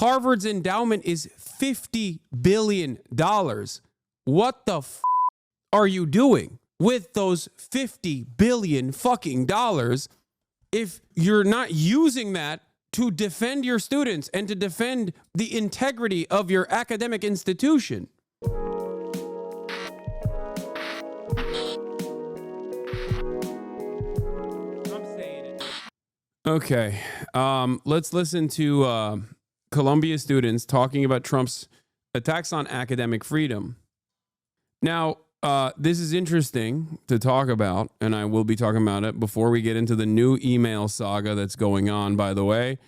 Harvard's endowment is $50 billion. What the f are you doing with those $50 billion fucking dollars if you're not using that to defend your students and to defend the integrity of your academic institution? Okay, let's listen to Columbia students talking about Trump's attacks on academic freedom. Now, this is interesting to talk about, and I will be talking about it before we get into the new email saga that's going on, by the way.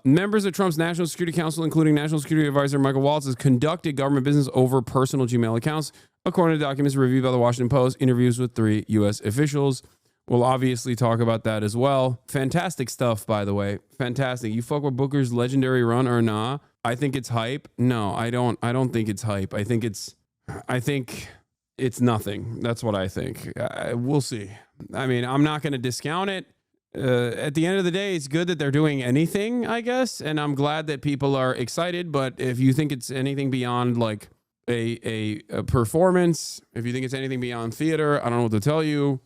Members of Trump's National Security Council, including National Security Advisor Michael Waltz, has conducted government business over personal Gmail accounts, according to documents reviewed by the Washington Post. Interviews with 3 U.S. officials. We'll obviously talk about that as well. Fantastic stuff, by the way. Fantastic. You fuck with Booker's legendary run or nah? I think it's hype. No, I don't think it's hype. I think it's nothing. That's what I think. We'll see. I mean, I'm not going to discount it. At the end of the day, it's good that they're doing anything, I guess. And I'm glad that people are excited. But if you think it's anything beyond like a performance, if you think it's anything beyond theater, I don't know what to tell you.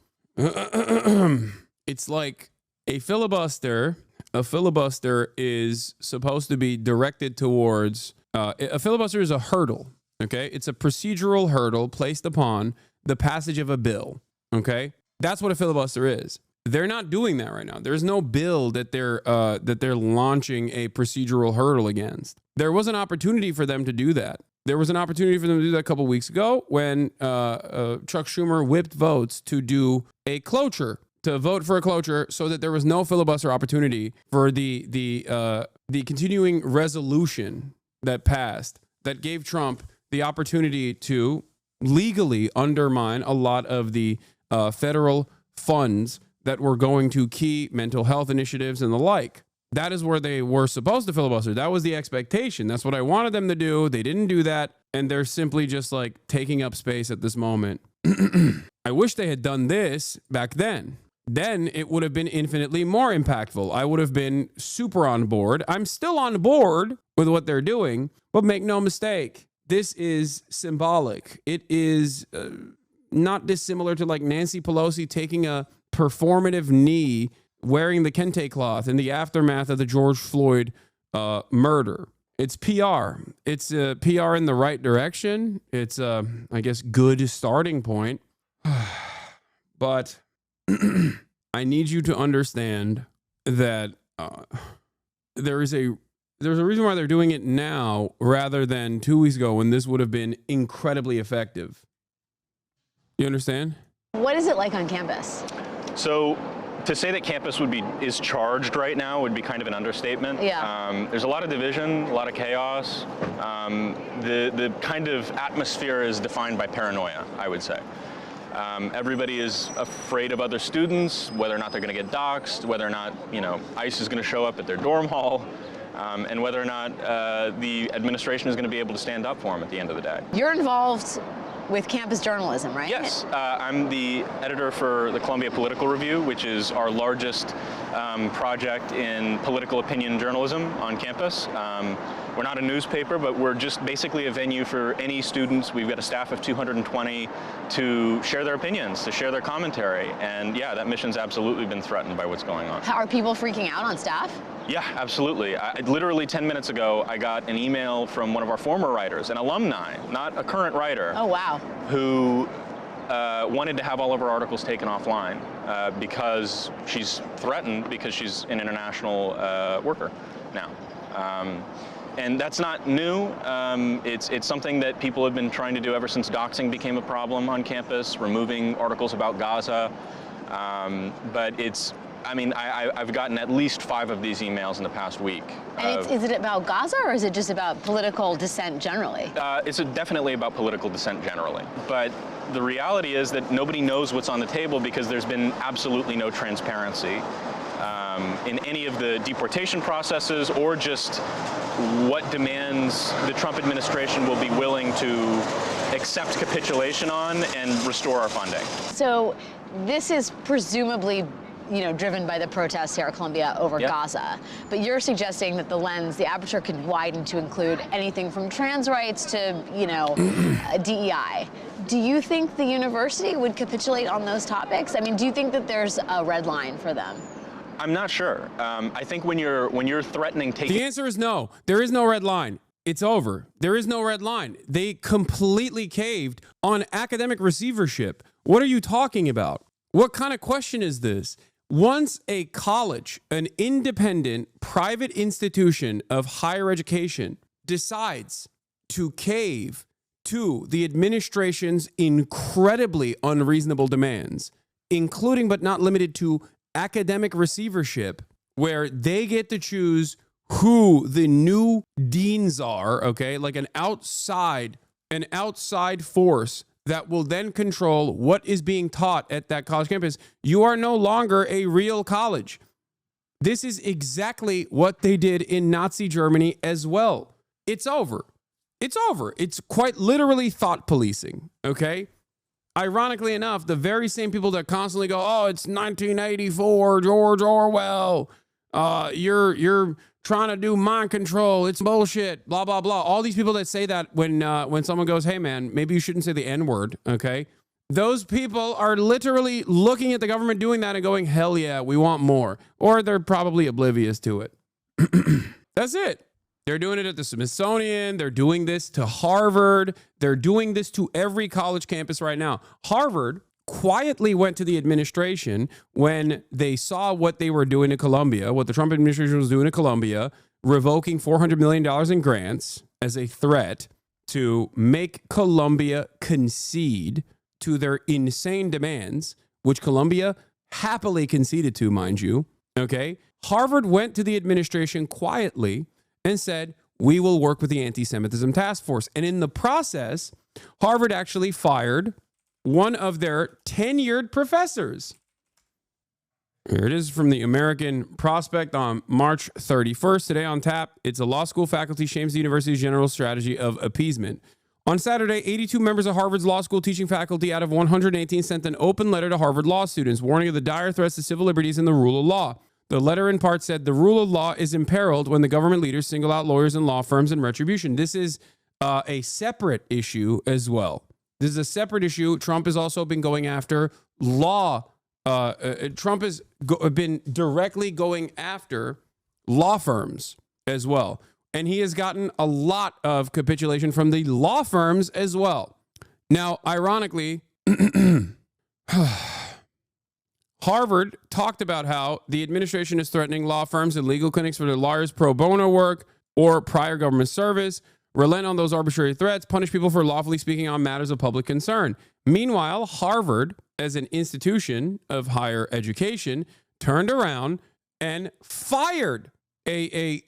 It's like a filibuster. A filibuster is supposed to be directed towards a filibuster is a hurdle. Okay, it's a procedural hurdle placed upon the passage of a bill. Okay, that's what a filibuster is. They're not doing that right now. There's no bill that they're launching a procedural hurdle against. There was an opportunity for them to do that. There was an opportunity for them to do that a couple weeks ago when Chuck Schumer whipped votes to do a cloture, to vote for a cloture, so that there was no filibuster opportunity for the continuing resolution that passed that gave Trump the opportunity to legally undermine a lot of the federal funds that were going to key mental health initiatives and the like. That is where they were supposed to filibuster. That was the expectation. That's what I wanted them to do. They didn't do that. And they're simply just like taking up space at this moment. I wish they had done this back then. Then it would have been infinitely more impactful. I would have been super on board. I'm still on board with what they're doing, but make no mistake. This is symbolic. It is not dissimilar to like Nancy Pelosi taking a performative knee wearing the kente cloth in the aftermath of the George Floyd murder. It's PR. It's PR in the right direction. It's, I guess, good starting point. But I need you to understand that there's a reason why they're doing it now rather than 2 weeks ago when this would have been incredibly effective. You understand? What is it like on campus? So to say that campus is charged right now would be kind of an understatement. Yeah. There's a lot of division, a lot of chaos. The kind of atmosphere is defined by paranoia, I would say. Everybody is afraid of other students, whether or not they're going to get doxxed, whether or not, ICE is going to show up at their dorm hall, and whether or not the administration is going to be able to stand up for them at the end of the day. You're involved with campus journalism, right? Yes, I'm the editor for the Columbia Political Review, which is our largest project in political opinion journalism on campus. We're not a newspaper, but we're just basically a venue for any students. We've got a staff of 220 to share their opinions, to share their commentary. And yeah, that mission's absolutely been threatened by what's going on. Are people freaking out on staff? Yeah, absolutely. Literally 10 minutes ago, I got an email from one of our former writers, an alumni, not a current writer. Oh, wow. Who wanted to have all of her articles taken offline because she's threatened because she's an international worker now. And that's not new. It's something that people have been trying to do ever since doxing became a problem on campus, removing articles about Gaza. But I've gotten at least 5 of these emails in the past week. And is it about Gaza or is it just about political dissent generally? It's definitely about political dissent generally. But the reality is that nobody knows what's on the table because there's been absolutely no transparency in any of the deportation processes or just what demands the Trump administration will be willing to accept capitulation on and restore our funding. So this is presumably driven by the protests here at Columbia over Gaza. But you're suggesting that the aperture could widen to include anything from trans rights to, DEI. Do you think the university would capitulate on those topics? I mean, do you think that there's a red line for them? I'm not sure. I think when you're threatening taking... The answer is no. There is no red line. It's over. There is no red line. They completely caved on academic receivership. What are you talking about? What kind of question is this? Once a college, an independent private institution of higher education, decides to cave to the administration's incredibly unreasonable demands, including but not limited to academic receivership, where they get to choose who the new deans are, okay? Like an outside force that will then control what is being taught at that college campus. You are no longer a real college. This is exactly what they did in Nazi Germany as well. It's over. It's over. It's quite literally thought policing, okay? Ironically enough, the very same people that constantly go, oh, it's 1984, George Orwell, you're trying to do mind control, it's bullshit, blah, blah, blah. All these people that say that when someone goes, hey, man, maybe you shouldn't say the N-word, okay? Those people are literally looking at the government doing that and going, hell yeah, we want more. Or they're probably oblivious to it. That's it. They're doing it at the Smithsonian. They're doing this to Harvard. They're doing this to every college campus right now. Harvard quietly went to the administration when they saw what they were doing to Columbia, what the Trump administration was doing to Columbia, revoking $400 million in grants as a threat to make Columbia concede to their insane demands, which Columbia happily conceded to, mind you. Okay. Harvard went to the administration quietly and said, we will work with the anti-Semitism task force. And in the process, Harvard actually fired one of their tenured professors. Here it is from the American Prospect on March 31st. Today on tap, it's a law school faculty shames the university's general strategy of appeasement. On Saturday, 82 members of Harvard's law school teaching faculty out of 118 sent an open letter to Harvard law students, warning of the dire threats to civil liberties and the rule of law. The letter in part said the rule of law is imperiled when the government leaders single out lawyers and law firms in retribution. This is a separate issue as well. This is a separate issue. Trump has also been going after law. Trump has been directly going after law firms as well. And he has gotten a lot of capitulation from the law firms as well. Now, ironically, Harvard talked about how the administration is threatening law firms and legal clinics for their lawyers' pro bono work or prior government service, relent on those arbitrary threats, punish people for lawfully speaking on matters of public concern. Meanwhile, Harvard, as an institution of higher education, turned around and fired a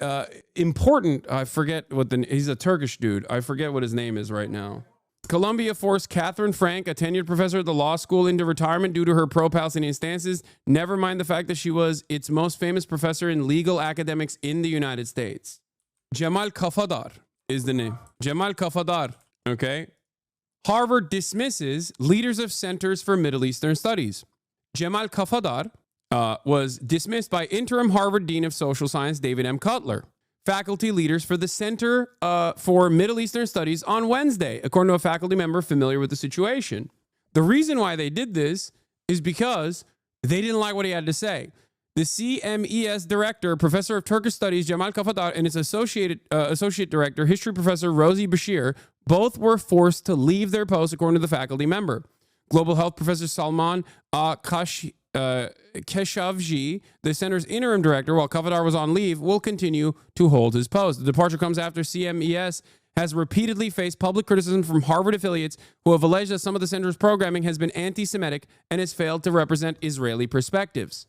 important, I forget what he's a Turkish dude. I forget what his name is right now. Columbia forced Catherine Frank, a tenured professor at the law school, into retirement due to her pro-Palestinian stances. Never mind the fact that she was its most famous professor in legal academics in the United States. Jamal Kafadar is the name. Jamal Kafadar, okay? Harvard dismisses leaders of centers for Middle Eastern studies. Jamal Kafadar was dismissed by interim Harvard Dean of Social Science, David M. Cutler. Faculty leaders for the Center for Middle Eastern Studies on Wednesday, according to a faculty member familiar with the situation. The reason why they did this is because they didn't like what he had to say. The CMES director, professor of Turkish studies, Jamal Kafadar, and his associate director, history professor Rosie Bashir, both were forced to leave their posts, according to the faculty member. Global health professor Salman Keshavji, the center's interim director, while Kafadar was on leave, will continue to hold his post. The departure comes after CMES has repeatedly faced public criticism from Harvard affiliates who have alleged that some of the center's programming has been anti-Semitic and has failed to represent Israeli perspectives.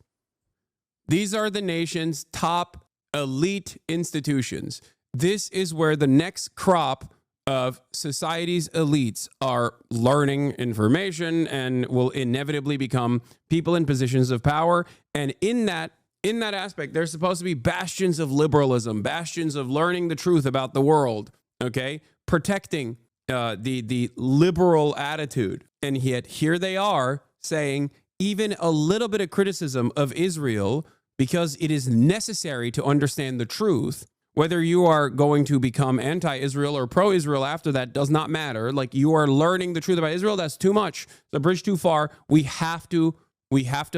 These are the nation's top elite institutions. This is where the next crop of society's elites are learning information and will inevitably become people in positions of power. And in that aspect, they're supposed to be bastions of liberalism, bastions of learning the truth about the world, okay? Protecting the liberal attitude. And yet here they are saying even a little bit of criticism of Israel because it is necessary to understand the truth. Whether you are going to become anti-Israel or pro-Israel after that does not matter. Like, you are learning the truth about Israel, that's too much. The bridge too far. We have to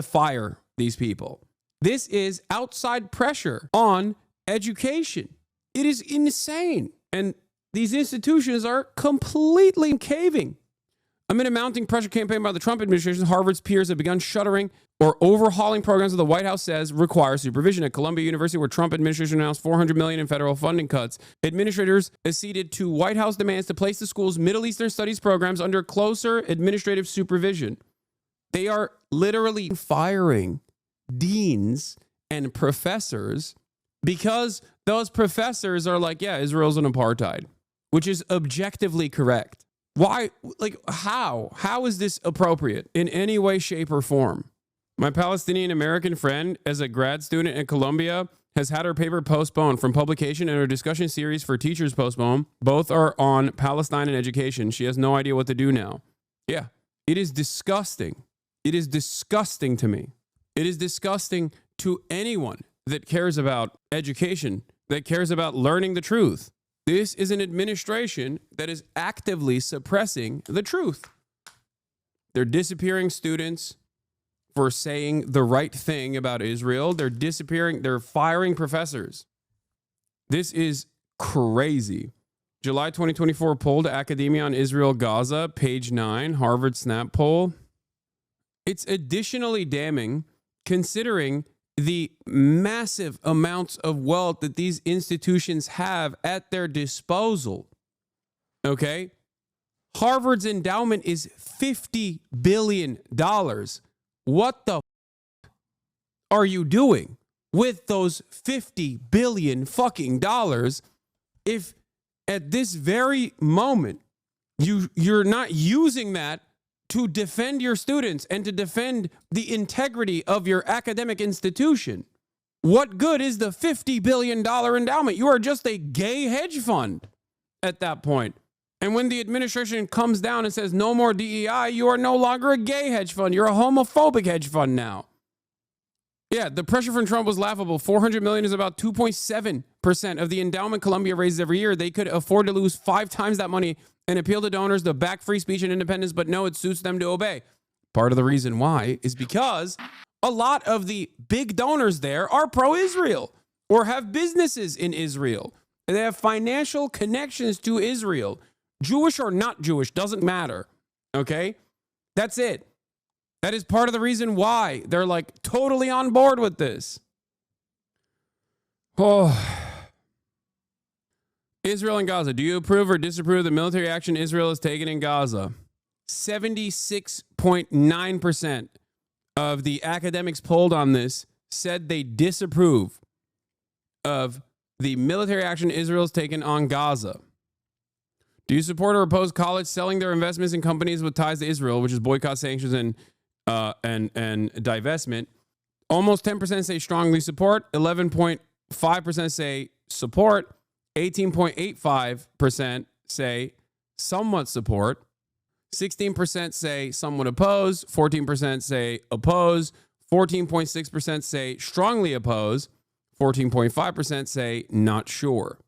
fire these people. This is outside pressure on education. It is insane. And these institutions are completely caving. Amid a mounting pressure campaign by the Trump administration, Harvard's peers have begun shuttering or overhauling programs that the White House says require supervision. At Columbia University, where Trump administration announced $400 million in federal funding cuts, administrators acceded to White House demands to place the school's Middle Eastern studies programs under closer administrative supervision. They are literally firing deans and professors because those professors are like, yeah, Israel's an apartheid, which is objectively correct. Why? Like, how? How is this appropriate in any way, shape, or form? My Palestinian American friend, as a grad student at Columbia, has had her paper postponed from publication and her discussion series for teachers postponed. Both are on Palestine and education. She has no idea what to do now. Yeah, it is disgusting. It is disgusting to me. It is disgusting to anyone that cares about education, that cares about learning the truth. This is an administration that is actively suppressing the truth. They're disappearing students for saying the right thing about Israel. They're firing professors. This is crazy. July 2024 poll to academia on Israel, Gaza, page 9, Harvard Snap poll. It's additionally damning considering the massive amounts of wealth that these institutions have at their disposal. Okay? Harvard's endowment is $50 billion. What the are you doing with those $50 billion fucking dollars if at this very moment you're not using that to defend your students and to defend the integrity of your academic institution? What good is the $50 billion endowment? You are just a gay hedge fund at that point. And when the administration comes down and says no more DEI, you are no longer a gay hedge fund. You're a homophobic hedge fund now. Yeah, the pressure from Trump was laughable. $400 million is about 2.7% of the endowment Columbia raises every year. They could afford to lose 5 times that money and appeal to donors to back free speech and independence, but no, it suits them to obey. Part of the reason why is because a lot of the big donors there are pro-Israel or have businesses in Israel. They have financial connections to Israel. Jewish or not Jewish, doesn't matter. Okay? That's it. That is part of the reason why they're like totally on board with this. Oh. Israel and Gaza. Do you approve or disapprove of the military action Israel has taken in Gaza? 76.9% of the academics polled on this said they disapprove of the military action Israel has taken on Gaza. Do you support or oppose college selling their investments in companies with ties to Israel, which is boycott, sanctions, and divestment? Almost 10% say strongly support. 11.5% say support. 18.85% say somewhat support. 16% say somewhat oppose. 14% say oppose. 14.6% say strongly oppose. 14.5% say not sure.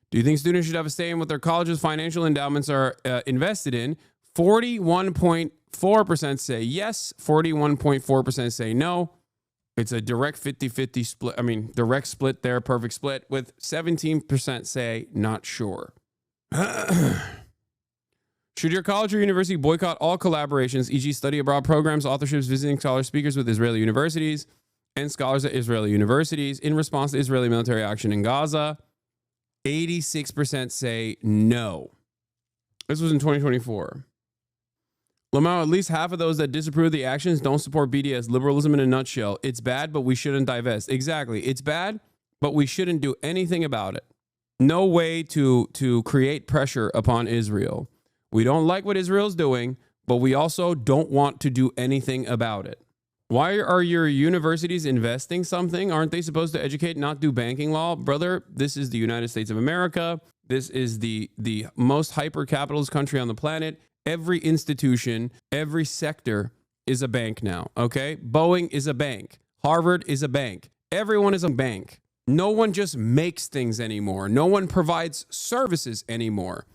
Do you think students should have a say in what their college's financial endowments are invested in? 41.4% say yes. 41.4% say no. It's a direct 50-50 split. I mean, direct split there, perfect split, with 17% say not sure. Should your college or university boycott all collaborations, e.g. study abroad programs, authorships, visiting scholars, speakers with Israeli universities, and scholars at Israeli universities in response to Israeli military action in Gaza? 86% say no. This was in 2024. Lamau, at least half of those that disapprove of the actions don't support BDS. Liberalism in a nutshell. It's bad, but we shouldn't divest. Exactly. It's bad, but we shouldn't do anything about it. No way to create pressure upon Israel. We don't like what Israel's doing, but we also don't want to do anything about it. Why are your universities investing something? Aren't they supposed to educate, not do banking law? Brother, this is the United States of America. This is the most hyper-capitalist country on the planet. Every institution, every sector is a bank now, okay? Boeing is a bank. Harvard is a bank. Everyone is a bank. No one just makes things anymore. No one provides services anymore.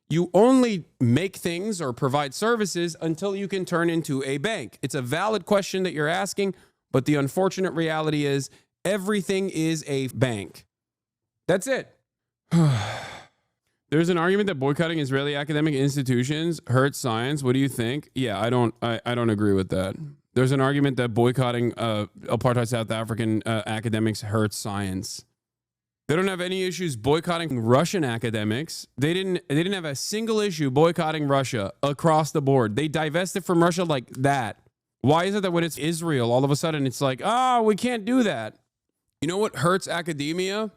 You only make things or provide services until you can turn into a bank. It's a valid question that you're asking, but the unfortunate reality is everything is a bank. That's it. There's an argument that boycotting Israeli academic institutions hurts science. What do you think? Yeah, I don't agree with that. There's an argument that boycotting apartheid South African academics hurts science. They don't have any issues boycotting Russian academics. They didn't have a single issue boycotting Russia across the board. They divested from Russia like that. Why is it that when it's Israel, all of a sudden it's like, oh, we can't do that? You know what hurts academia?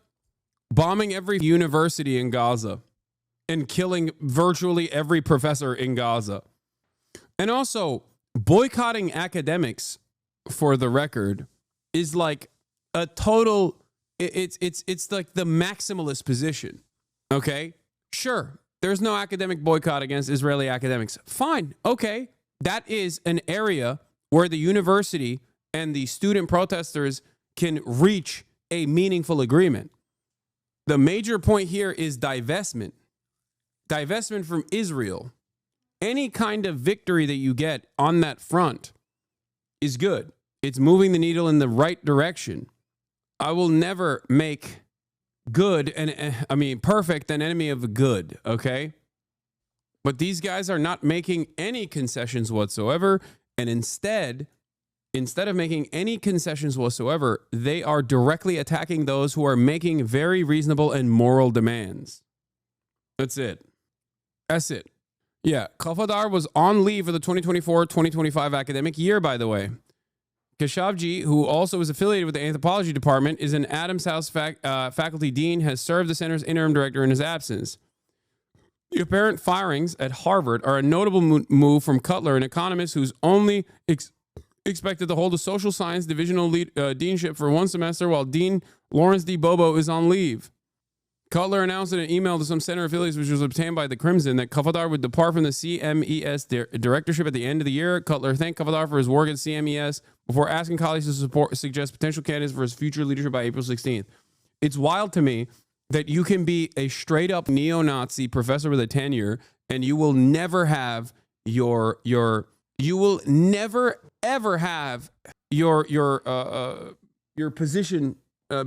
Bombing every university in Gaza and killing virtually every professor in Gaza. And also, boycotting academics, for the record, is like a total... It's like the maximalist position, okay? Sure, there's no academic boycott against Israeli academics. Fine, okay. That is an area where the university and the student protesters can reach a meaningful agreement. The major point here is divestment. Divestment from Israel. Any kind of victory that you get on that front is good. It's moving the needle in the right direction. I will never make perfect an enemy of good, okay? But these guys are not making any concessions whatsoever. And instead of making any concessions whatsoever, they are directly attacking those who are making very reasonable and moral demands. That's it. That's it. Yeah, Khafadar was on leave for the 2024-2025 academic year, by the way. Khashoggi, who also is affiliated with the anthropology department, is an Adams House faculty dean, has served the center's interim director in his absence. The apparent firings at Harvard are a notable move from Cutler, an economist who's only expected to hold a social science divisional deanship for one semester while Dean Lawrence D. Bobo is on leave. Cutler announced in an email to some center affiliates, which was obtained by the Crimson, that Khafadar would depart from the CMES directorship at the end of the year. Cutler thanked Khafadar for his work at CMES before asking colleagues to suggest potential candidates for his future leadership by April 16th. It's wild to me that you can be a straight up neo-Nazi professor with a tenure and you will never have your position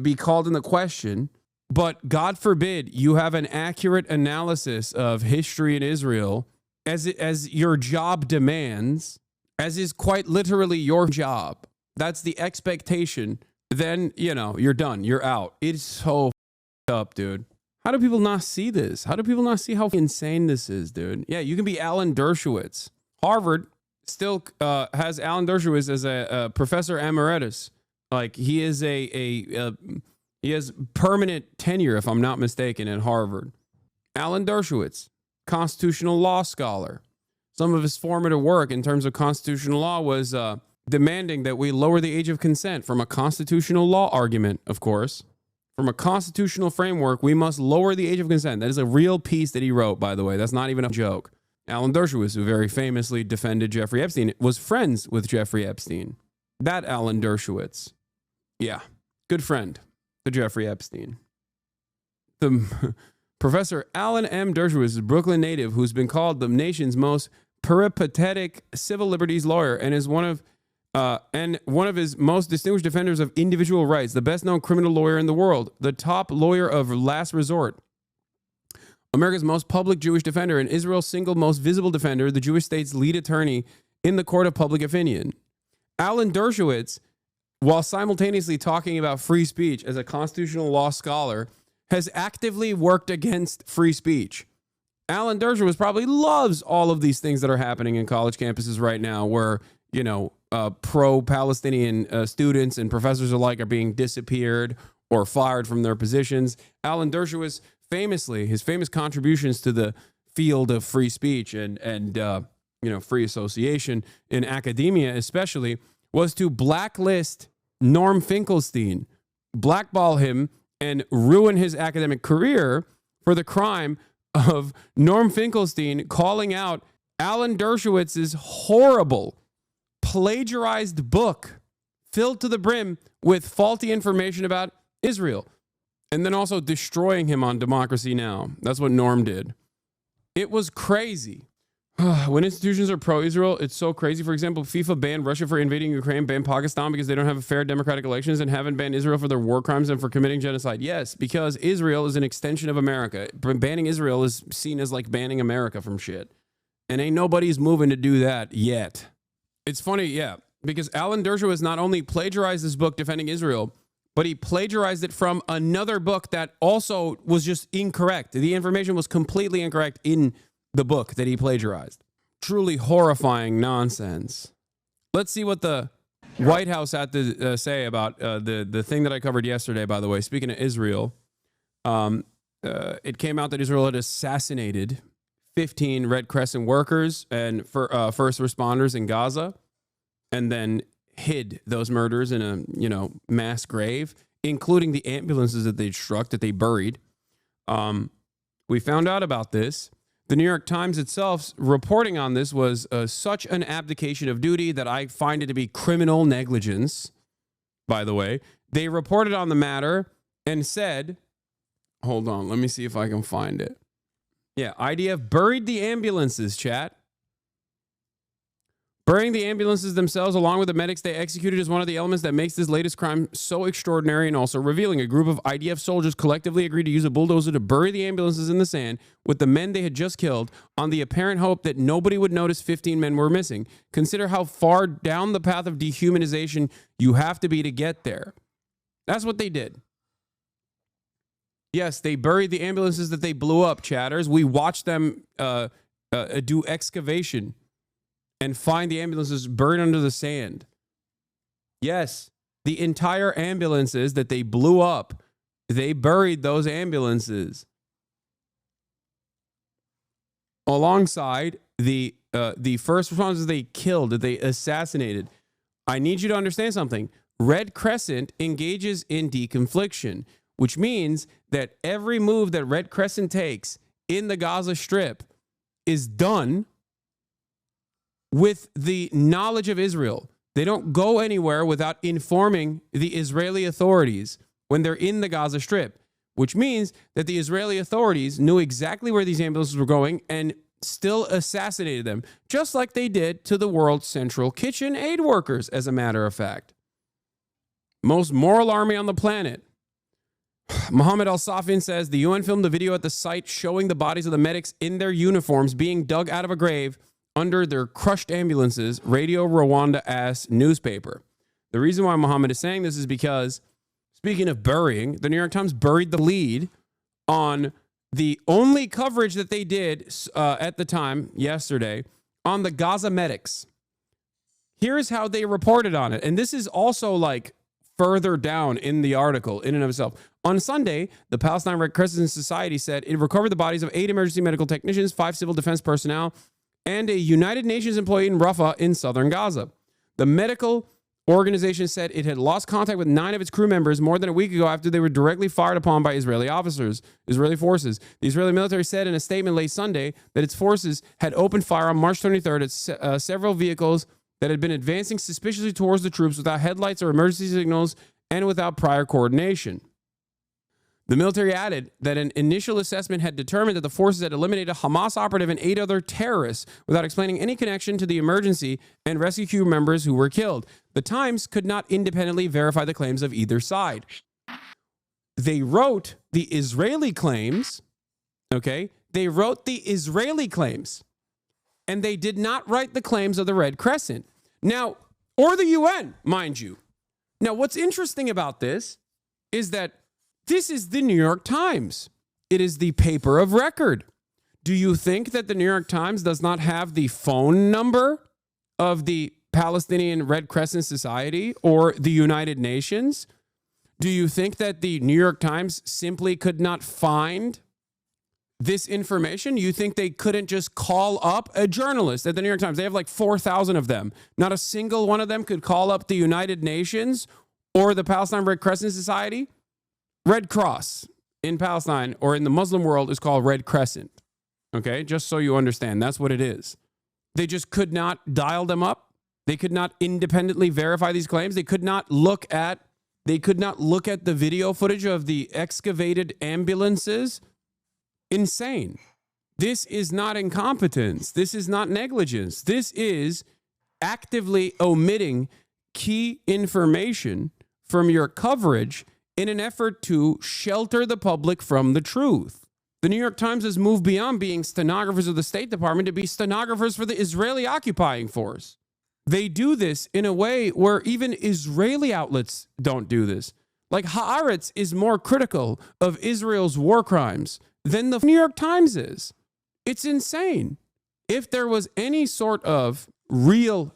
be called into question. But God forbid you have an accurate analysis of history in Israel as your job demands, as is quite literally your job. That's the expectation. Then, you're done. You're out. It's so up, dude. How do people not see this? How do people not see how insane this is, dude? Yeah, you can be Alan Dershowitz. Harvard still has Alan Dershowitz as a professor emeritus. Like, he is he has permanent tenure, if I'm not mistaken, at Harvard. Alan Dershowitz, constitutional law scholar. Some of his formative work in terms of constitutional law was demanding that we lower the age of consent from a constitutional law argument, of course. From a constitutional framework, we must lower the age of consent. That is a real piece that he wrote, by the way. That's not even a joke. Alan Dershowitz, who very famously defended Jeffrey Epstein, was friends with Jeffrey Epstein. That Alan Dershowitz. Yeah, good friend to Jeffrey Epstein. The Professor Alan M. Dershowitz is a Brooklyn native who's been called the nation's most peripatetic civil liberties lawyer and is one of his most distinguished defenders of individual rights, the best-known criminal lawyer in the world, the top lawyer of last resort, America's most public Jewish defender, and Israel's single most visible defender, the Jewish state's lead attorney in the court of public opinion. Alan Dershowitz, while simultaneously talking about free speech as a constitutional law scholar, has actively worked against free speech. Alan Dershowitz probably loves all of these things that are happening in college campuses right now where, pro-Palestinian students and professors alike are being disappeared or fired from their positions. Alan Dershowitz, famously, his famous contributions to the field of free speech and free association in academia especially, was to blacklist Norm Finkelstein, blackball him, and ruin his academic career for the crime of Norm Finkelstein calling out Alan Dershowitz's horrible plagiarized book filled to the brim with faulty information about Israel, and then also destroying him on Democracy Now! That's what Norm did. It was crazy. When institutions are pro-Israel, it's so crazy. For example, FIFA banned Russia for invading Ukraine, banned Pakistan because they don't have fair democratic elections, and haven't banned Israel for their war crimes and for committing genocide. Yes, because Israel is an extension of America. Banning Israel is seen as like banning America from shit. And ain't nobody's moving to do that yet. It's funny, yeah, because Alan Dershowitz not only plagiarized this book defending Israel, but he plagiarized it from another book that also was just incorrect. The information was completely incorrect in the book that he plagiarized. Truly horrifying nonsense. Let's see what the White House had to say about the thing that I covered yesterday, by the way. Speaking of Israel, it came out that Israel had assassinated 15 Red Crescent workers and first responders in Gaza, and then hid those murders in a mass grave, including the ambulances that they struck, that they buried. We found out about this. The New York Times itself reporting on this was such an abdication of duty that I find it to be criminal negligence, by the way. They reported on the matter and said, hold on, let me see if I can find it. Yeah, IDF buried the ambulances, chat. Burying the ambulances themselves along with the medics they executed is one of the elements that makes this latest crime so extraordinary and also revealing. A group of IDF soldiers collectively agreed to use a bulldozer to bury the ambulances in the sand with the men they had just killed on the apparent hope that nobody would notice 15 men were missing. Consider how far down the path of dehumanization you have to be to get there. That's what they did. Yes, they buried the ambulances that they blew up, chatters. We watched them do excavation and find the ambulances buried under the sand. Yes, the entire ambulances that they blew up, they buried those ambulances alongside the first responders they killed, that they assassinated. I need you to understand something. Red Crescent engages in deconfliction, which means that every move that Red Crescent takes in the Gaza Strip is done with the knowledge of Israel. They don't go anywhere without informing the Israeli authorities when they're in the Gaza Strip, which means that the Israeli authorities knew exactly where these ambulances were going and still assassinated them, just like they did to the World Central Kitchen aid workers, as a matter of fact. Most moral army on the planet. Mohammed Al-Safin says the UN filmed a video at the site showing the bodies of the medics in their uniforms being dug out of a grave under their crushed ambulances, Radio Rwanda-ass newspaper. The reason why Mohammed is saying this is because, speaking of burying, the New York Times buried the lead on the only coverage that they did at the time, yesterday, on the Gaza medics. Here's how they reported on it. And this is also like further down in the article in and of itself. On Sunday, the Palestine Red Crescent Society said it recovered the bodies of 8 emergency medical technicians, 5 civil defense personnel, and a United Nations employee in Rafah in southern Gaza. The medical organization said it had lost contact with 9 of its crew members more than a week ago after they were directly fired upon by Israeli forces. The Israeli military said in a statement late Sunday that its forces had opened fire on March 23rd at several vehicles that had been advancing suspiciously towards the troops without headlights or emergency signals and without prior coordination. The military added that an initial assessment had determined that the forces had eliminated a Hamas operative and 8 other terrorists without explaining any connection to the emergency and rescue crew members who were killed. The Times could not independently verify the claims of either side. They wrote the Israeli claims, okay? They wrote the Israeli claims, and they did not write the claims of the Red Crescent. Now, or the UN, mind you. Now, what's interesting about this is that this is the New York Times. It is the paper of record. Do you think that the New York Times does not have the phone number of the Palestinian Red Crescent Society or the United Nations? Do you think that the New York Times simply could not find this information? You think they couldn't just call up a journalist at the New York Times? They have like 4,000 of them. Not a single one of them could call up the United Nations or the Palestine Red Crescent Society? Red Cross in Palestine or in the Muslim world is called Red Crescent. Okay, just so you understand, that's what it is. They just could not dial them up. They could not independently verify these claims. They could not look at the video footage of the excavated ambulances. Insane. This is not incompetence. This is not negligence. This is actively omitting key information from your coverage in an effort to shelter the public from the truth. The New York Times has moved beyond being stenographers of the State Department to be stenographers for the Israeli occupying force. They do this in a way where even Israeli outlets don't do this. Like Haaretz is more critical of Israel's war crimes than the New York Times is. It's insane. If there was any sort of real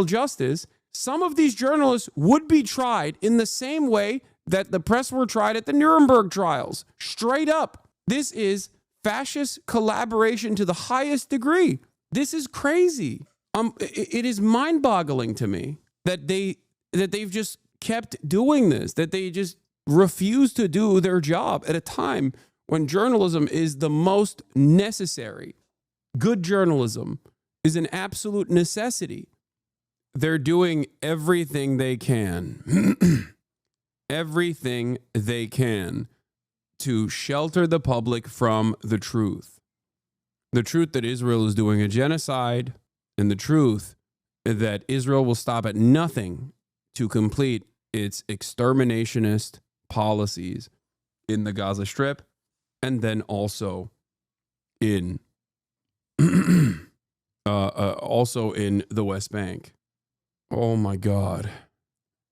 justice, some of these journalists would be tried in the same way that the press were tried at the Nuremberg trials. Straight up. This is fascist collaboration to the highest degree. This is crazy. It is mind-boggling to me that they've just kept doing this, that they just refuse to do their job at a time when journalism is the most necessary. Good journalism is an absolute necessity. They're doing everything they can, everything they can to shelter the public from the truth. The truth that Israel is doing a genocide, and the truth that Israel will stop at nothing to complete its exterminationist policies in the Gaza Strip and then also in also in the West Bank. Oh my God.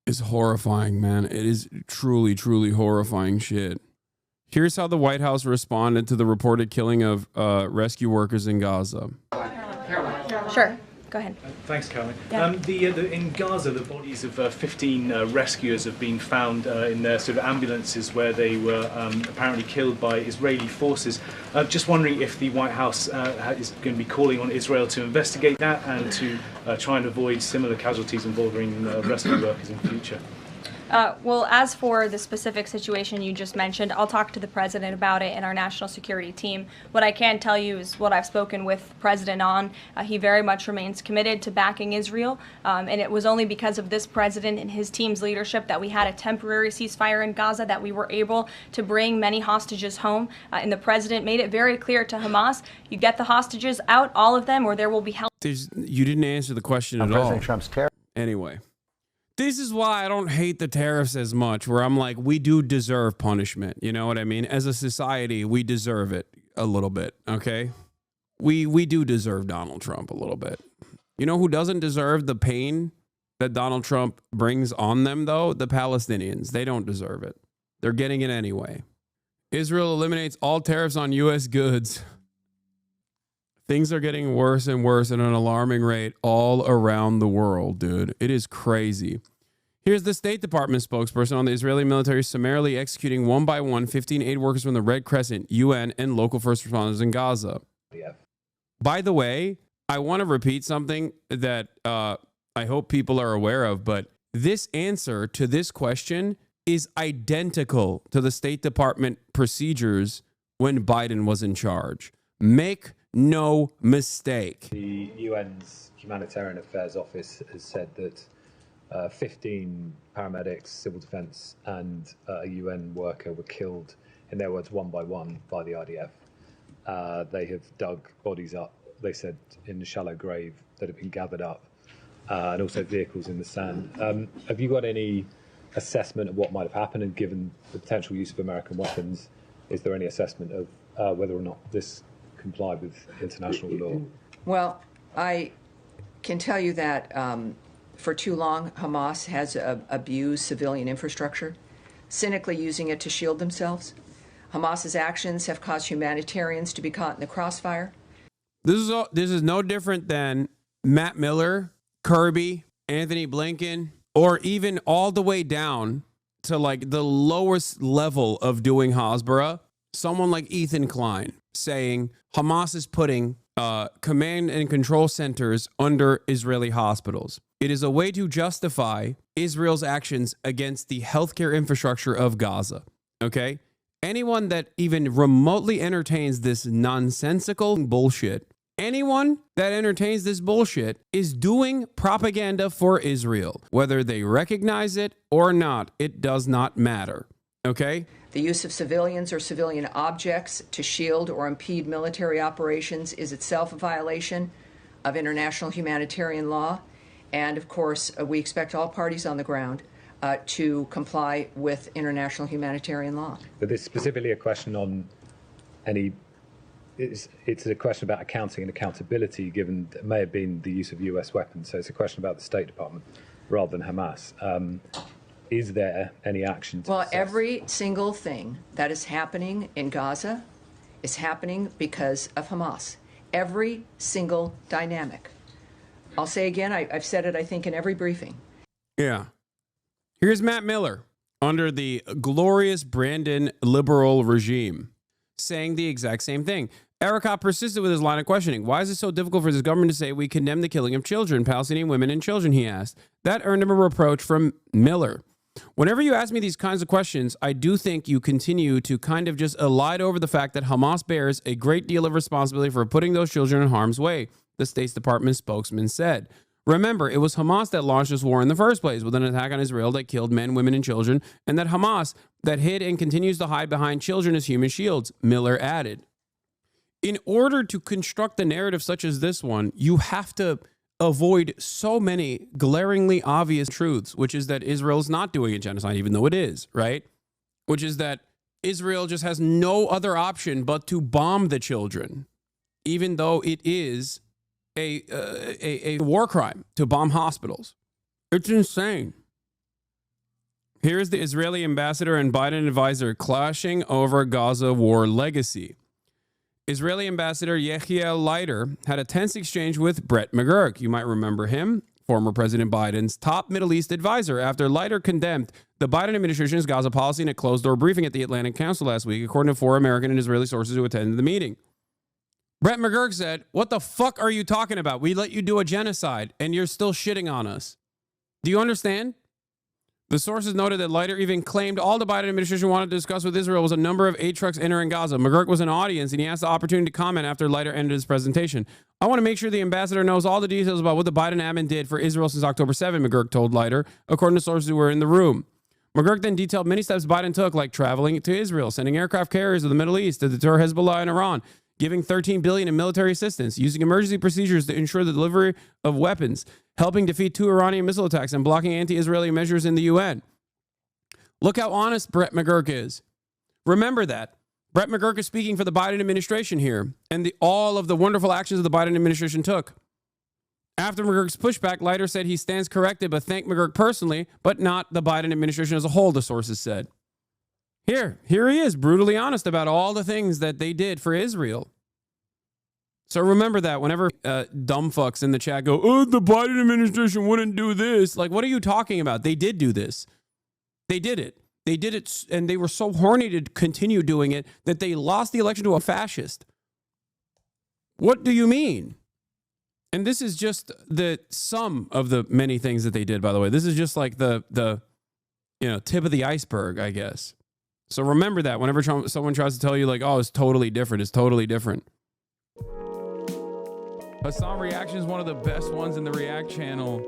It's horrifying, man. It is truly, truly horrifying shit. Here's how the White House responded to the reported killing of rescue workers in Gaza. Sure. Go ahead. Thanks, Caroline. Yeah. In Gaza, the bodies of 15 rescuers have been found in their sort of ambulances where they were apparently killed by Israeli forces. Just wondering if the White House is going to be calling on Israel to investigate that and to try and avoid similar casualties involving rescue workers in future. Well, as for the specific situation you just mentioned, I'll talk to the president about it and our national security team. What I can tell you is what I've spoken with the president on. He very much remains committed to backing Israel, and it was only because of this president and his team's leadership that we had a temporary ceasefire in Gaza, that we were able to bring many hostages home. And the president made it very clear to Hamas, you get the hostages out, all of them, or there will be hell. You didn't answer the question at all. President Trump's tariff. Anyway. This is why I don't hate the tariffs as much, where I'm like, we do deserve punishment. You know what I mean? As a society, we deserve it a little bit, okay? We do deserve Donald Trump a little bit. You know who doesn't deserve the pain that Donald Trump brings on them, though? The Palestinians. They don't deserve it. They're getting it anyway. Israel eliminates all tariffs on U.S. goods. Things are getting worse and worse at an alarming rate all around the world, dude. It is crazy. Here's the State Department spokesperson on the Israeli military summarily executing one by one 15 aid workers from the Red Crescent, UN, and local first responders in Gaza. Yeah. By the way, I want to repeat something that I hope people are aware of, but this answer to this question is identical to the State Department procedures when Biden was in charge. Make no mistake. The UN's Humanitarian Affairs Office has said that 15 paramedics, civil defense, and a UN worker were killed, in their words, one by one by the IDF. They have dug bodies up, they said, in the shallow grave that have been gathered up, and also vehicles in the sand. Have you got any assessment of what might have happened, and given the potential use of American weapons, is there any assessment of whether or not this complied with international law? Well, I can tell you that for too long, Hamas has abused civilian infrastructure, cynically using it to shield themselves. Hamas's actions have caused humanitarians to be caught in the crossfire. This is no different than Matt Miller, Kirby, Anthony Blinken, or even all the way down to like the lowest level of doing Hasbara, someone like Ethan Klein saying Hamas is putting command and control centers under Israeli hospitals. It is a way to justify Israel's actions against the healthcare infrastructure of Gaza. Okay? Anyone that even remotely entertains this nonsensical bullshit Anyone that entertains this bullshit is doing propaganda for Israel. Whether they recognize it or not, it does not matter. Okay? The use of civilians or civilian objects to shield or impede military operations is itself a violation of international humanitarian law. And of course, we expect all parties on the ground to comply with international humanitarian law. But this is specifically a question on any. It's a question about accounting and accountability, given it may have been the use of US weapons. So it's a question about the State Department rather than Hamas. Is there any action to assess? Every single thing that is happening in Gaza is happening because of Hamas. Every single dynamic. I'll say again, I've said it, I think, in every briefing. Yeah. Here's Matt Miller under the glorious Brandon liberal regime saying the exact same thing. Ericott persisted with his line of questioning. Why is it so difficult for this government to say we condemn the killing of children, Palestinian women and children, he asked. That earned him a reproach from Miller. Whenever you ask me these kinds of questions, I do think you continue to kind of just elide over the fact that Hamas bears a great deal of responsibility for putting those children in harm's way, the State Department spokesman said. Remember, it was Hamas that launched this war in the first place with an attack on Israel that killed men, women, and children, and that Hamas that hid and continues to hide behind children as human shields, Miller added. In order to construct a narrative such as this one, you have to avoid so many glaringly obvious truths, which is that Israel is not doing a genocide, even though it is, right? Which is that Israel just has no other option but to bomb the children, even though it is a war crime to bomb hospitals. It's insane. Here's the Israeli ambassador and Biden advisor clashing over Gaza war legacy. Israeli ambassador Yechiel Leiter had a tense exchange with Brett McGurk. You might remember him, former President Biden's top Middle East advisor, after Leiter condemned the Biden administration's Gaza policy in a closed-door briefing at the Atlantic Council last week, according to 4 American and Israeli sources who attended the meeting. Brett McGurk said, "What the fuck are you talking about? We let you do a genocide, and you're still shitting on us." Do you understand? The sources noted that Leiter even claimed all the Biden administration wanted to discuss with Israel was a number of aid trucks entering Gaza. McGurk was an audience, and he asked the opportunity to comment after Leiter ended his presentation. "I want to make sure the ambassador knows all the details about what the Biden admin did for Israel since October 7, McGurk told Leiter, according to sources who were in the room. McGurk then detailed many steps Biden took, like traveling to Israel, sending aircraft carriers to the Middle East to deter Hezbollah and Iran, giving $13 billion in military assistance, using emergency procedures to ensure the delivery of weapons, helping defeat 2 Iranian missile attacks, and blocking anti-Israeli measures in the UN. Look how honest Brett McGurk is. Remember that. Brett McGurk is speaking for the Biden administration here, and all of the wonderful actions the Biden administration took. After McGurk's pushback, Leiter said he stands corrected, but thanked McGurk personally, but not the Biden administration as a whole, the sources said. Here he is, brutally honest about all the things that they did for Israel. So remember that whenever dumb fucks in the chat go, "Oh, the Biden administration wouldn't do this." Like, what are you talking about? They did do this. They did it. They did it, and they were so horny to continue doing it that they lost the election to a fascist. What do you mean? And this is just the sum of the many things that they did, by the way. This is just like the tip of the iceberg, I guess. So remember that whenever someone tries to tell you, like, "Oh, it's totally different. It's totally different." Hasan Reactions is one of the best ones in the React channel.